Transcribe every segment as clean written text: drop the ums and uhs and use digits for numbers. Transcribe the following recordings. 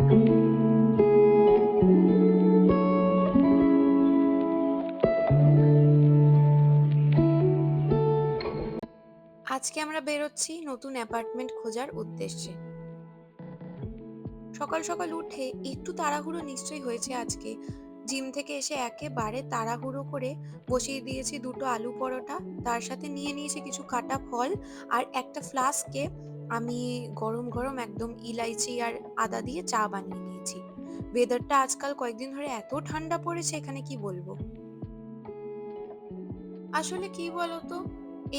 আজকে আমরা বেরোচ্ছি নতুন অ্যাপার্টমেন্ট খোঁজার উদ্দেশ্যে। সকাল সকাল উঠে একটু তাড়াহুড়ো নিশ্চয়ই হয়েছে আজকে। জিম থেকে এসে একেবারে তাড়াহুড়ো করে বসিয়ে দিয়েছি দুটো আলু পরোটা, তার সাথে নিয়ে নিয়েছি কিছু কাটা ফল, আর একটা ফ্লাস্কে আমি গরম গরম একদম ইলাইচি আর আদা দিয়ে চা বানিয়ে নিয়েছি। ওয়েদারটা আজকাল কয়েকদিন ধরে এত ঠান্ডা পড়েছে, এখানে কি বলবো। আসলে কি বলতো,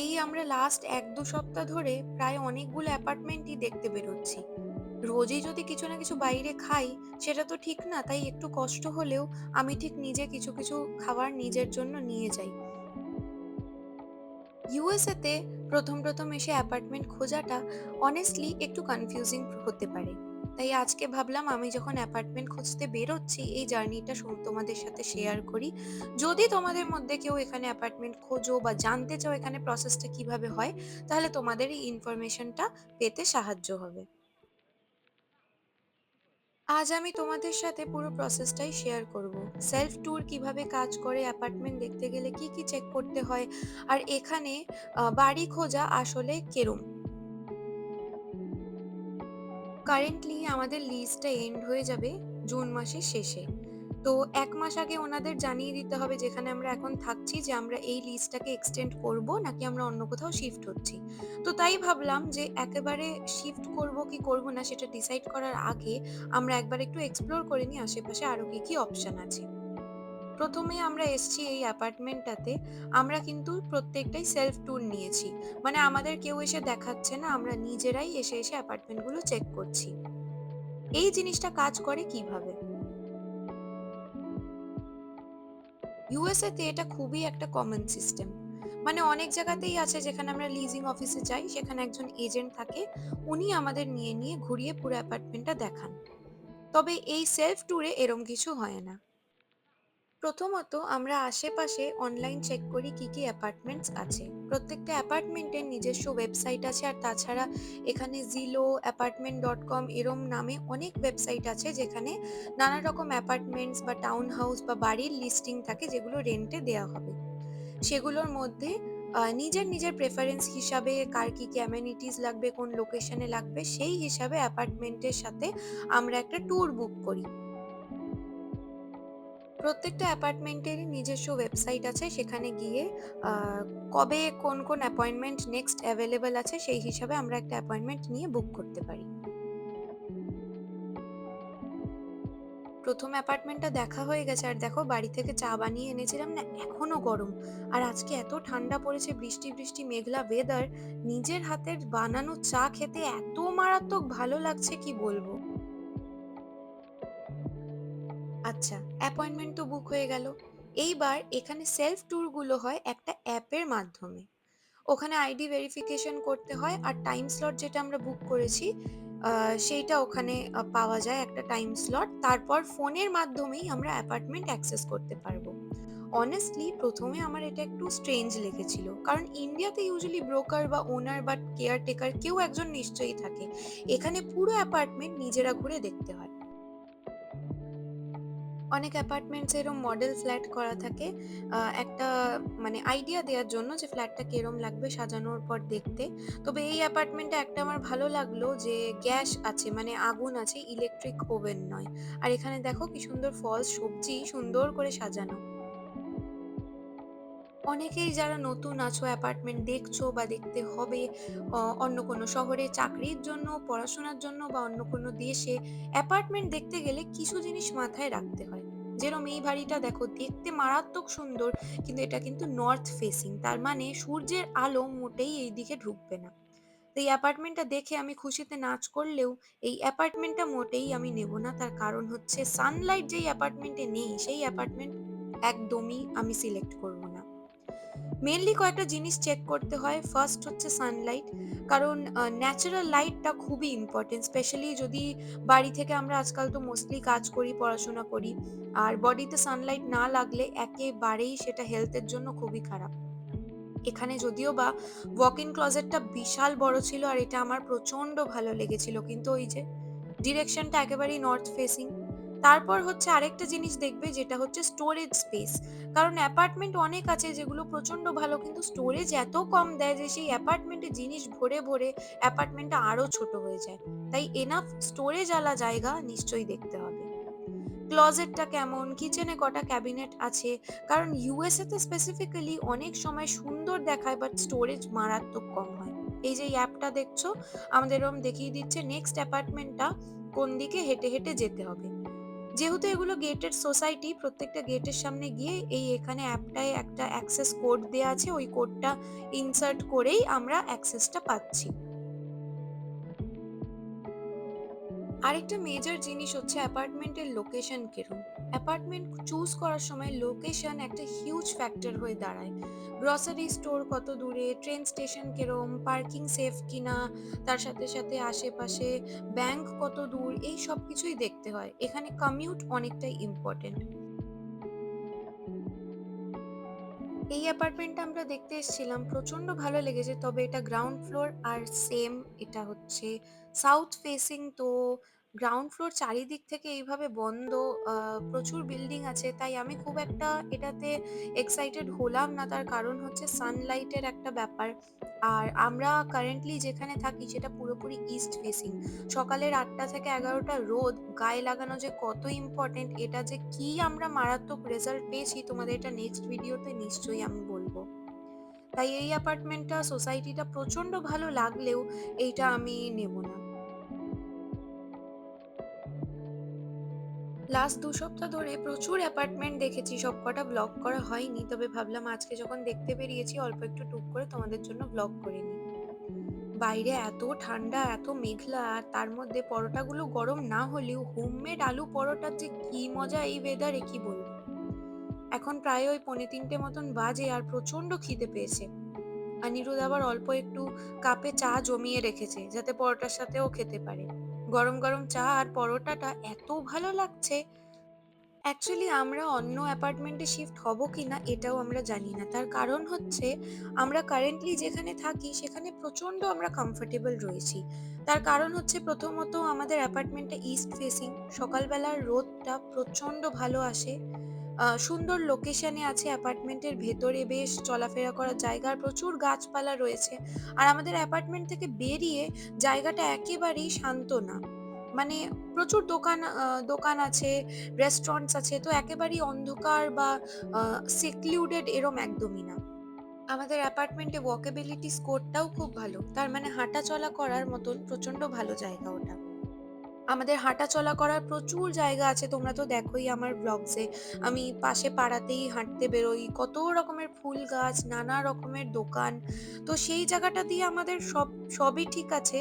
এই আমরা লাস্ট ১-২ সপ্তাহ ধরে প্রায় অনেকগুলো অ্যাপার্টমেন্টই দেখতে বেরোচ্ছি। রোজই যদি কিছু না কিছু বাইরে খাই, সেটা তো ঠিক না। তাই একটু কষ্ট হলেও আমি ঠিক নিজে কিছু কিছু খাবার নিজের জন্য নিয়ে যাই। ইউএসএ তে প্রথম এসে অ্যাপার্টমেন্ট খোঁজাটা অনেস্টলি একটু কনফিউজিং হতে পারে। তাই আজকে ভাবলাম আমি যখন অ্যাপার্টমেন্ট খুঁজতে বেরোচ্ছি, এই জার্নিটা তোমাদের সাথে শেয়ার করি। যদি তোমাদের মধ্যে কেউ এখানে অ্যাপার্টমেন্ট খোঁজো বা জানতে চাও এখানে প্রসেসটা কিভাবে হয়, তাহলে তোমাদের এই ইনফরমেশনটা পেতে সাহায্য হবে। আজ আমি তোমাদের সাথে পুরো প্রসেসটাই শেয়ার করব। সেলফ ট্যুর কিভাবে কাজ করে, অ্যাপার্টমেন্ট দেখতে গেলে কি কি চেক করতে হয়, আর এখানে বাড়ি খোঁজা আসলে কেরম। কারেন্টলি আমাদের লিজটা এন্ড হয়ে যাবে জুন মাসের শেষে। তো ১ মাস আগে ওনাদের জানিয়ে দিতে হবে যেখানে আমরা এখন থাকছি, যে আমরা এই লিজটাকে এক্সটেন্ড করব নাকি আমরা অন্য কোথাও শিফট হচ্ছি। তো তাই ভাবলাম যে একেবারে শিফট করব কি করব না সেটা ডিসাইড করার আগে আমরা একবার একটু এক্সপ্লোর করে নিই আশেপাশে আরো কি কি অপশন আছে। প্রথমে আমরা এসছি এই অ্যাপার্টমেন্টটাতে। আমরা কিন্তু প্রত্যেকটাই সেলফ ট্যুর নিয়েছি। মানে আমাদের কেউ এসে দেখাচ্ছে না, আমরা নিজেরাই এসে এসে অ্যাপার্টমেন্টগুলো চেক করছি। এই জিনিসটা কাজ করে কিভাবে? ইউএসএ তে এটা খুবই একটা কমন সিস্টেম। মানে অনেক জায়গাতেই আছে যেখানে আমরা লিজিং অফিসে যাই, সেখানে একজন এজেন্ট থাকে। উনি আমাদের নিয়ে নিয়ে ঘুরিয়ে পুরো অ্যাপার্টমেন্টটা দেখান। তবে এই সেলফ ট্যুরে এরম কিছু হয় না। প্রথমত আমরা আশেপাশে অনলাইন চেক করি কি কি অ্যাপার্টমেন্টস আছে। প্রত্যেকটা অ্যাপার্টমেন্টের নিজস্ব ওয়েবসাইট আছে, আর তাছাড়া এখানে জিলো, অ্যাপার্টমেন্ট.কম এরম নামে অনেক ওয়েবসাইট আছে যেখানে নানা রকম অ্যাপার্টমেন্টস বা টাউন হাউস বা বাড়ির লিস্টিং থাকে যেগুলো রেন্টে দেওয়া হবে। সেগুলোর মধ্যে নিজের প্রেফারেন্স হিসাবে কার কি কি অ্যামেনিটিস লাগবে, কোন লোকেশনে লাগবে, সেই হিসাবে অ্যাপার্টমেন্টের সাথে আমরা একটা ট্যুর বুক করি। প্রত্যেকটা অ্যাপার্টমেন্টেরই নিজস্ব ওয়েবসাইট আছে, সেখানে গিয়ে কবে কোন অ্যাপয়েন্টমেন্ট নেক্সট অ্যাভেলেবল আছে সেই হিসাবে আমরা একটা অ্যাপয়েন্টমেন্ট নিয়ে বুক করতে পারি। প্রথম অ্যাপার্টমেন্টটা দেখা হয়ে গেছে, আর দেখো বাড়ি থেকে চা বানিয়ে এনেছিলাম না, এখনো গরম। আর আজকে এত ঠান্ডা পড়েছে, বৃষ্টি বৃষ্টি মেঘলা ওয়েদার, নিজের হাতের বানানো চা খেতে এত মারাত্মক ভালো লাগছে কি বলবো। আচ্ছা, অ্যাপয়েন্টমেন্ট তো বুক হয়ে গেল। এইবার এখানে সেলফ ট্যুর গুলো হয় একটা অ্যাপের মাধ্যমে। ওখানে আইডি ভেরিফিকেশন করতে হয়, আর টাইম স্লট যেটা আমরা বুক করেছি সেইটা ওখানে পাওয়া যায় একটা টাইম স্লট। তারপর ফোনের মাধ্যমেই আমরা অ্যাপার্টমেন্ট অ্যাক্সেস করতে পারবো। অনেস্টলি প্রথমে আমার এটা একটু স্ট্রেঞ্জ লেগেছিল, কারণ ইন্ডিয়াতে ইউজুয়ালি ব্রোকার বা ওনার বা কেয়ারটেকার কেউ একজন নিশ্চয়ই থাকে। এখানে পুরো অ্যাপার্টমেন্ট নিজেরা ঘুরে দেখতে হয়। অনেক অ্যাপার্টমেন্টস এরকম মডেল ফ্ল্যাট করা থাকে, একটা মানে আইডিয়া দেওয়ার জন্য যে ফ্ল্যাটটা কিরম লাগবে সাজানোর পর দেখতে। তবে এই অ্যাপার্টমেন্টটা একটা আমার ভালো লাগলো যে গ্যাস আছে, মানে আগুন আছে, ইলেকট্রিক ওভেন নয়। আর এখানে দেখো কি সুন্দর ফল সবজি সুন্দর করে সাজানো। অনেকেই যারা নতুন আছো, অ্যাপার্টমেন্ট দেখছো বা দেখতে হবে, অন্য কোনো শহরে চাকরির জন্য, পড়াশোনার জন্য বা অন্য কোনো দেশে অ্যাপার্টমেন্ট দেখতে গেলে কিছু জিনিস মাথায় রাখতে হয়। যেরকম এই বাড়িটা দেখো, দেখতে মারাত্মক সুন্দর, কিন্তু এটা কিন্তু নর্থ ফেসিং, তার মানে সূর্যের আলো মোটেই এই দিকে ঢুকবে না। তো এই অ্যাপার্টমেন্টটা দেখে আমি খুশিতে নাচ করলেও এই অ্যাপার্টমেন্টটা মোটেই আমি নেব না। তার কারণ হচ্ছে সানলাইট যেই অ্যাপার্টমেন্টে নেই, সেই অ্যাপার্টমেন্ট একদমই আমি সিলেক্ট করব না। মেইনলি কয়েকটা জিনিস চেক করতে হয়। ফার্স্ট হচ্ছে সানলাইট, কারণ ন্যাচারাল লাইটটা খুবই ইম্পর্টেন্ট, স্পেশালি যদি বাড়ি থেকে আমরা আজকাল তো মোস্টলি কাজ করি, পড়াশোনা করি, আর বডিতে সানলাইট না লাগলে একেবারেই সেটা হেলথের জন্য খুবই খারাপ। এখানে যদিও বা ওয়াক ইন ক্লজেটটা বিশাল বড় ছিল, আর এটা আমার প্রচন্ড ভালো লেগেছিল, কিন্তু ওই যে ডিরেকশনটা একেবারেই নর্থ ফেসিং। তারপর হচ্ছে আরেকটা জিনিস দেখবে যেটা হচ্ছে স্টোরেজ স্পেস। কারণ অ্যাপার্টমেন্ট অনেক আছে যেগুলো প্রচন্ড ভালো কিন্তু স্টোরেজ এত কম দেয় যে সেই অ্যাপার্টমেন্টে জিনিস ভরে, ভরে অ্যাপার্টমেন্টটা আরো ছোট হয়ে যায়। তাই এনাফ স্টোরেজ আলা জায়গা নিশ্চয়ই দেখতে হবে। ক্লজেটটা কেমন, কিচেনে কটা ক্যাবিনেট আছে। কারণ ইউএসএ তে স্পেসিফিক্যালি অনেক সময় সুন্দর দেখায় বাট স্টোরেজ মারাত্মক কম হয়। এই যে এই অ্যাপটা দেখছো, আমাদের এরকম দেখিয়ে দিচ্ছে নেক্সট অ্যাপার্টমেন্টটা কোন দিকে হেঁটে, হেঁটে যেতে হবে। যেহেতু এগুলো গেটেড সোসাইটি, প্রত্যেকটা গেটের সামনে গিয়ে এই এখানে অ্যাপটায় একটা অ্যাক্সেস কোড দেয়া আছে, ওই কোডটা ইনসার্ট করেই আমরা অ্যাক্সেসটা পাচ্ছি। আরেকটা মেজর জিনিস হচ্ছে অ্যাপার্টমেন্টের লোকেশন কিরম। অ্যাপার্টমেন্ট চুজ করার সময় লোকেশন একটা হিউজ ফ্যাক্টর হয়ে দাঁড়ায়। গ্রসারি স্টোর কত দূরে, ট্রেন স্টেশন কিরম, পার্কিং সেফ কিনা, তার সাথে সাথে আশেপাশে ব্যাংক কত দূর, এই সব কিছুই দেখতে হয়। এখানে কমিউট অনেকটাই ইম্পর্টেন্ট। এই অ্যাপার্টমেন্টটা আমরা দেখতে এসেছিলাম, প্রচন্ড ভালো লেগেছে। তবে এটা গ্রাউন্ড ফ্লোর আর সেম এটা হচ্ছে সাউথ ফেসিং। তো গ্রাউন্ড ফ্লোর চারিদিক থেকে এইভাবে বন্ধ, প্রচুর বিল্ডিং আছে, তাই আমি খুব একটা এটাতে এক্সাইটেড হলাম না। তার কারণ হচ্ছে সানলাইটের একটা ব্যাপার। আর আমরা কারেন্টলি যেখানে থাকি সেটা পুরোপুরি ইস্ট ফেসিং। সকালের ৮টা থেকে ১১টা রোদ গায়ে লাগানো যে কত ইম্পর্টেন্ট, এটা যে কি আমরা মারাত্মক রেজাল্ট পেয়েছি তোমাদের এটা নেক্সট ভিডিওতে নিশ্চয়ই আমি বলবো। তাই এই অ্যাপার্টমেন্টটা সোসাইটিটা প্রচন্ড ভালো লাগলেও এইটা আমি নেব না। লাস্ট ২ সপ্তাহ ধরে প্রচুর অ্যাপার্টমেন্ট দেখেছি, সবকটা ব্লগ করা হয়নি। তবে ভাবলাম আজকে যখন দেখতে বেরিয়েছি অল্প একটু টুক করে তোমাদের জন্য ব্লগ করে নিই। বাইরে এত ঠান্ডা, এত মেঘলা, আর তার মধ্যে পরোটাগুলো গরম না হলেও হোমমেড আলু পরোটার যে কি মজা এই ওয়েদারে কি বলবো। এখন প্রায় ওই ২:৩০ মতন বাজে আর প্রচন্ড খিদে পেয়েছে। অনিরুদ্ধ আবার অল্প একটু কাপে চা জমিয়ে রেখেছে যাতে পরোটার সাথেও খেতে পারে। গরম, গরম চা আর পরোটাটা এত ভালো লাগছে। অ্যাকচুয়ালি আমরা অন্য অ্যাপার্টমেন্টে শিফট হব কিনা এটাও আমরা জানি না। তার কারণ হচ্ছে আমরা কারেন্টলি যেখানে থাকি সেখানে প্রচন্ড আমরা কমফোর্টেবল রয়েছি। তার কারণ হচ্ছে প্রথমত আমাদের অ্যাপার্টমেন্টটা ইস্ট ফেসিং। সকালবেলার রোদটা প্রচন্ড ভালো আসে। সুন্দর লোকেশনে আছে, অ্যাপার্টমেন্টের ভেতরে বেশ চলাফেরা করার জায়গা আর প্রচুর গাছপালা রয়েছে। আর আমাদের অ্যাপার্টমেন্ট থেকে বেরিয়ে জায়গাটা একেবারেই শান্ত না। মানে প্রচুর দোকান আছে, রেস্টুরেন্টস আছে। তো একেবারেই অন্ধকার বা সেক্লুডেড এরম একদমই না। আমাদের অ্যাপার্টমেন্টে ওয়াকেবিলিটি স্কোরটাও খুব ভালো। তার মানে হাঁটা চলা করার মতন প্রচন্ড ভালো জায়গা ওটা। আমাদের হাঁটা চলা করার প্রচুর জায়গা আছে। তোমরা তো দেখোই আমার ভ্লগসে। আমি পাশে পাড়াতেই হাঁটতে বেরোই। কত রকমের ফুল গাছ, নানা রকমের দোকান। তো সেই জায়গাটা দিয়ে আমাদের সবই ঠিক আছে।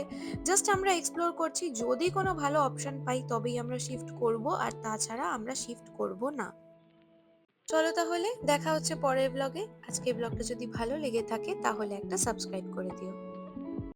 জাস্ট আমরা এক্সপ্লোর করছি। যদি কোনো ভালো অপশন পাই তবেই আমরা শিফট করব। আর তাছাড়া আমরা শিফট করব না। চলো তাহলে দেখা হচ্ছে পরের ব্লগে। আজকের ব্লগটা যদি ভালো লেগে থাকে তাহলে একটা সাবস্ক্রাইব করে দিও।